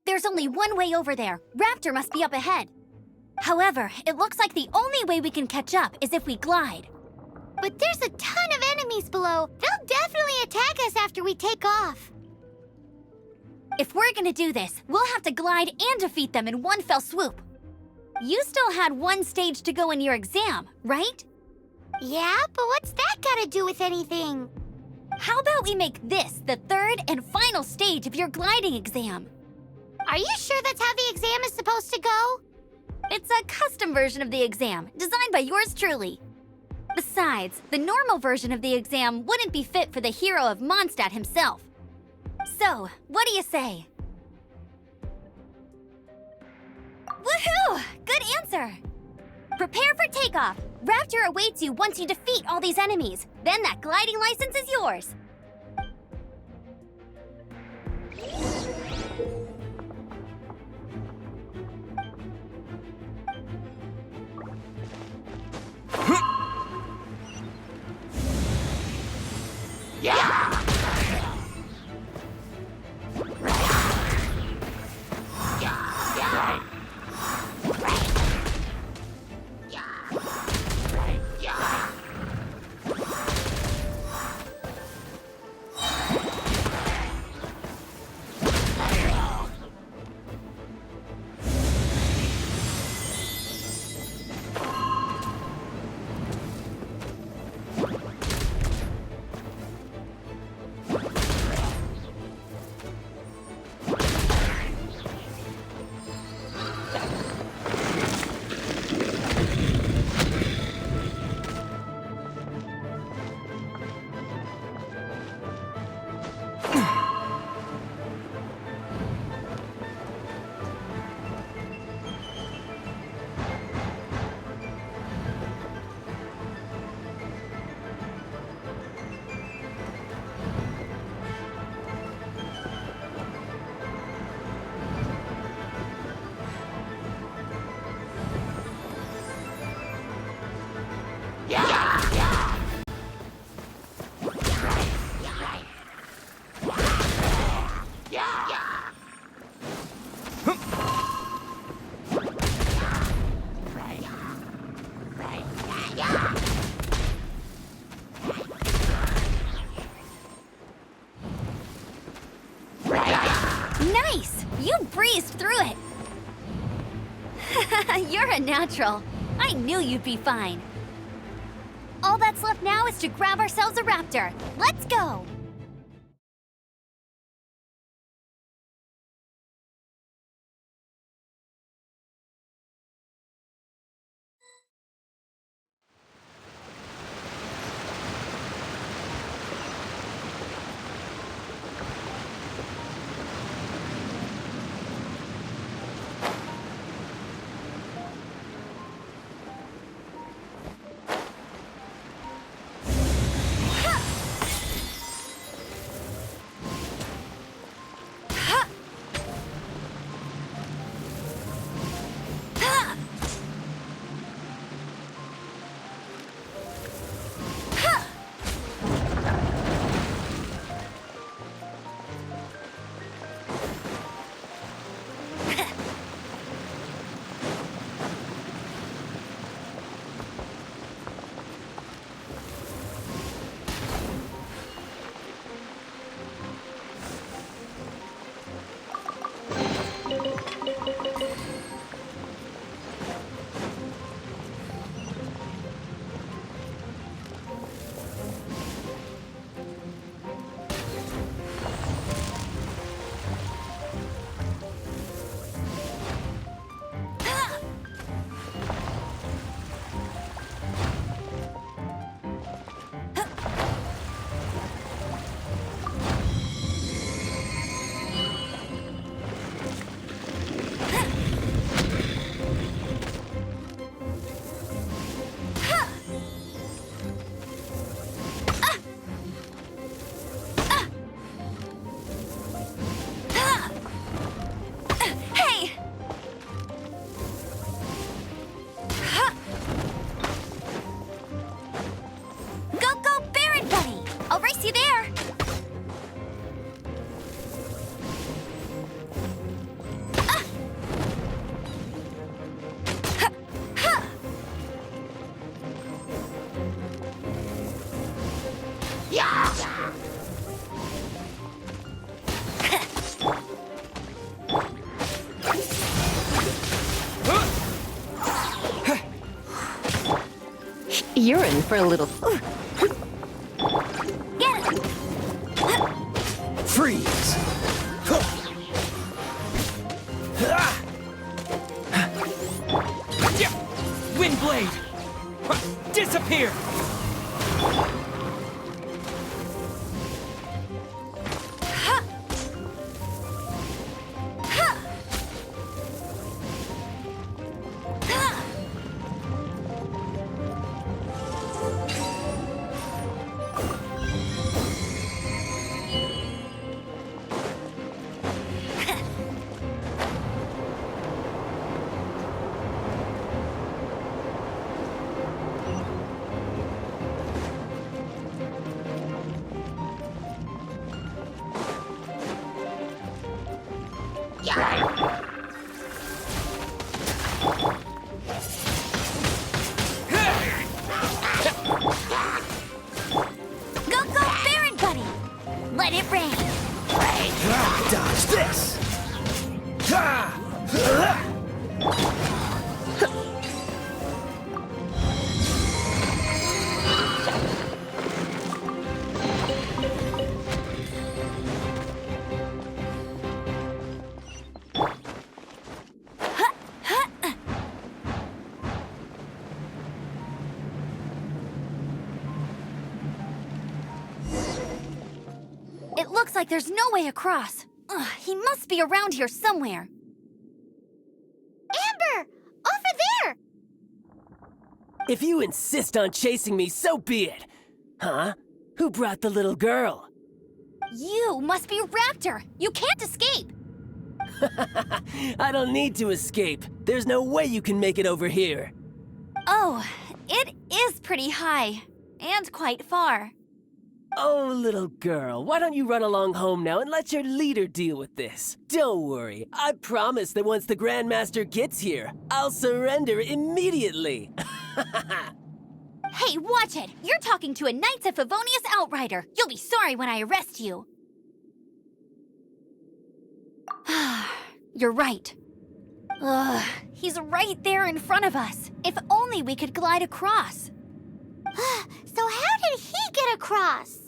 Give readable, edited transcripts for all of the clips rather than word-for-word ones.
There's only one way over there. Raptor must be up ahead. However, it looks like the only way we can catch up is if we glide. But there's a ton of enemies below. They'll definitely attack us after we take off. If we're gonna do this, we'll have to glide and defeat them in one fell swoop. You still had one stage to go in your exam, right? Yeah, but what's that gotta do with anything? How about we make this the third and final stage of your gliding exam? Are you sure that's how the exam is supposed to go? It's a custom version of the exam, designed by yours truly. Besides, the normal version of the exam wouldn't be fit for the hero of Mondstadt himself. So, what do you say? Woohoo! Good answer! Prepare for takeoff. Raptor awaits you once you defeat all these enemies. Then that gliding license is yours. Nice! You breezed through it! You're a natural. I knew you'd be fine. All that's left now is to grab ourselves a raptor. Let's go! You're in for a little... Get him! Freeze! Wind blade! Disappear! Go, go, Baron Buddy! Let it rain! Dodge this! It looks like there's no way across. Ugh, he must be around here somewhere. Amber! Over there! If you insist on chasing me, so be it. Huh? Who brought the little girl? You must be Raptor. You can't escape. I don't need to escape. There's no way you can make it over here. Oh, it is pretty high. And quite far. Oh, little girl, why don't you run along home now and let your leader deal with this? Don't worry, I promise that once the Grandmaster gets here, I'll surrender immediately. Hey, watch it! You're talking to a Knights of Favonius Outrider. You'll be sorry when I arrest you. You're right. Ugh, he's right there in front of us. If only we could glide across. So how did he get across?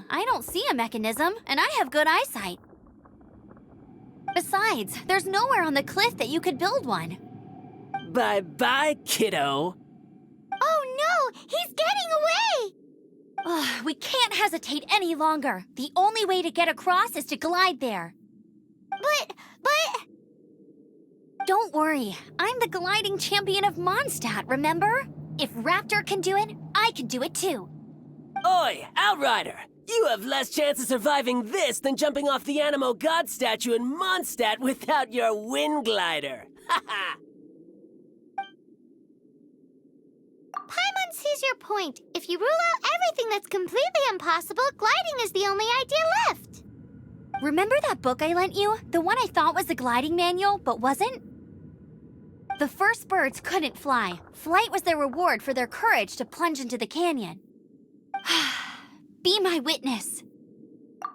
I don't see a mechanism, and I have good eyesight. Besides, there's nowhere on the cliff that you could build one. Bye-bye, kiddo. Oh no! He's getting away! Ugh, we can't hesitate any longer. The only way to get across is to glide there. But... Don't worry, I'm the gliding champion of Mondstadt, remember? If Raptor can do it, I can do it too. Oi, Outrider! You have less chance of surviving this than jumping off the Animo God statue in Mondstadt without your wind glider. Haha! Paimon sees your point. If you rule out everything that's completely impossible, gliding is the only idea left. Remember that book I lent you? The one I thought was the gliding manual, but wasn't? The first birds couldn't fly. Flight was their reward for their courage to plunge into the canyon. Be my witness.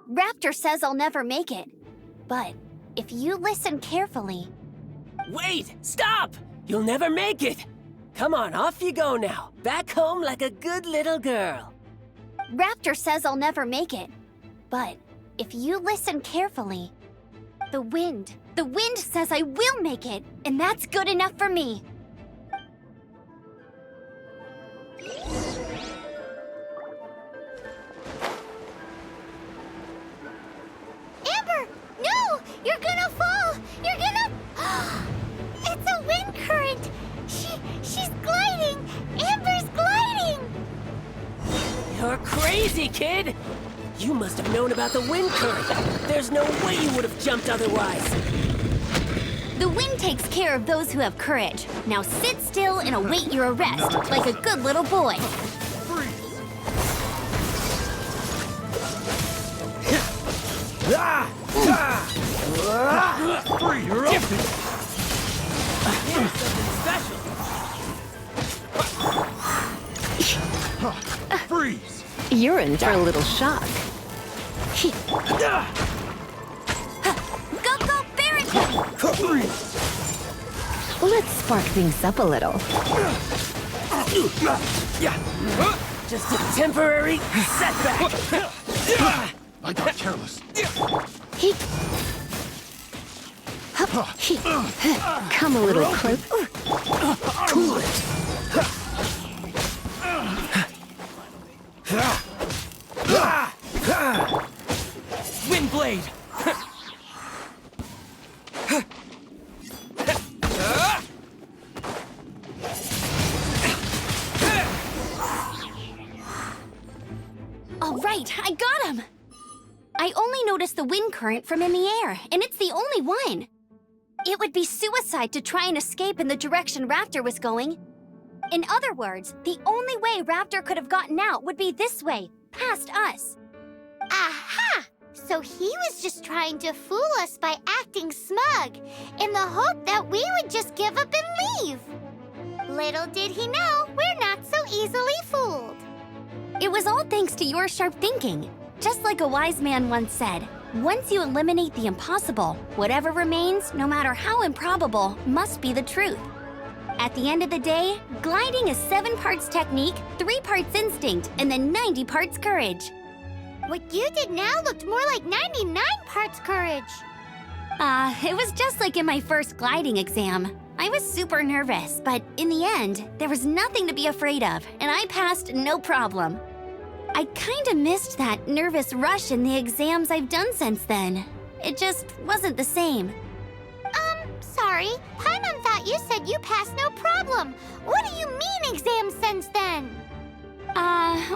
Raptor says I'll never make it. But if you listen carefully... Wait! Stop! You'll never make it! Come on, off you go now. Back home like a good little girl. Raptor says I'll never make it. But if you listen carefully... The wind says I will make it, and that's good enough for me. Amber! No! You're gonna fall! You're gonna... It's a wind current! She's gliding! Amber's gliding! You're crazy, kid! You must have known about the wind current. There's no way you would have jumped otherwise. The wind takes care of those who have courage. Now sit still and await your arrest, like a good little boy. Free, you're up! Freeze! You're in for a little shock. Go, go, Baron! Freeze! Let's spark things up a little. Just a temporary setback. I got careless. Come a little close. Cool it. Windblade. All right, I got him! I only noticed the wind current from in the air, and it's the only one. It would be suicide to try and escape in the direction Raptor was going. In other words, the only way Raptor could have gotten out would be this way, past us. Aha! So he was just trying to fool us by acting smug, in the hope that we would just give up and leave. Little did he know, we're not so easily fooled. It was all thanks to your sharp thinking. Just like a wise man once said, once you eliminate the impossible, whatever remains, no matter how improbable, must be the truth. At the end of the day, gliding is 7 parts technique, 3 parts instinct, and then 90 parts courage. What you did now looked more like 99 parts courage. It was just like in my first gliding exam. I was super nervous, but in the end, there was nothing to be afraid of, and I passed no problem. I kinda missed that nervous rush in the exams I've done since then. It just wasn't the same. Sorry. Paimon thought you said you passed no problem. What do you mean exam since then?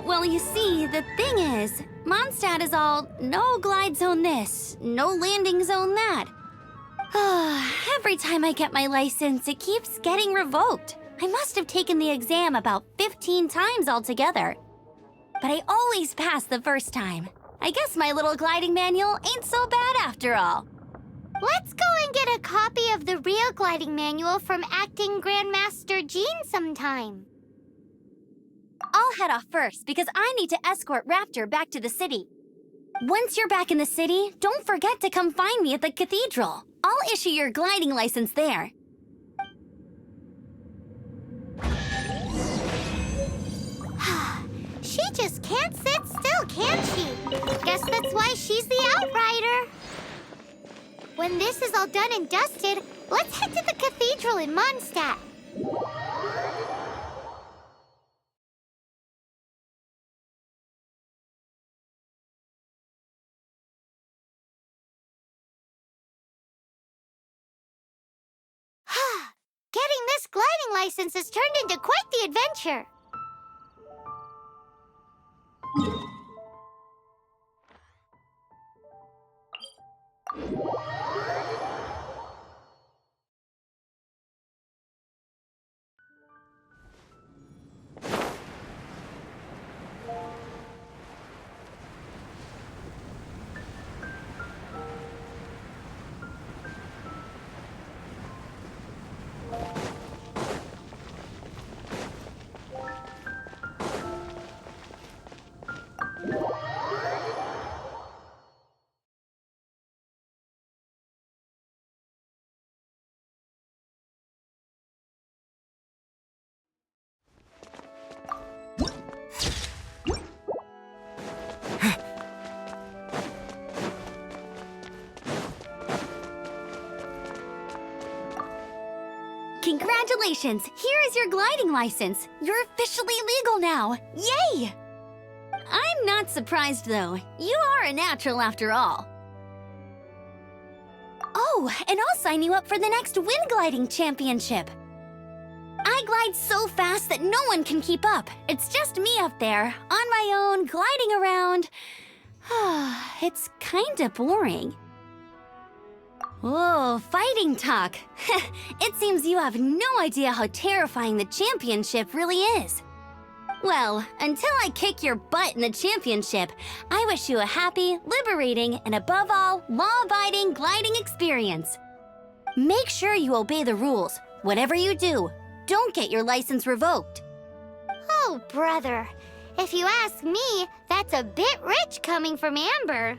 Well, you see, the thing is, Mondstadt is all no glide zone this, no landing zone that. Every time I get my license, it keeps getting revoked. I must have taken the exam about 15 times altogether. But I always pass the first time. I guess my little gliding manual ain't so bad after all. Let's go and get a copy of the real gliding manual from Acting Grandmaster Jean sometime. I'll head off first because I need to escort Raptor back to the city. Once you're back in the city, don't forget to come find me at the cathedral. I'll issue your gliding license there. She just can't sit still, can she? Guess that's why she's the Outrider. When this is all done and dusted, let's head to the cathedral in Mondstadt. Getting this gliding license has turned into quite the adventure. Congratulations! Here is your gliding license. You're officially legal now. Yay! I'm not surprised, though. You are a natural after all. Oh, and I'll sign you up for the next wind gliding championship. I glide so fast that no one can keep up. It's just me up there, on my own, gliding around. It's kinda boring. Whoa, fighting talk. It seems you have no idea how terrifying the championship really is. Well, until I kick your butt in the championship, I wish you a happy, liberating, and above all, law-abiding gliding experience. Make sure you obey the rules. Whatever you do, don't get your license revoked. Oh, brother. If you ask me, that's a bit rich coming from Amber.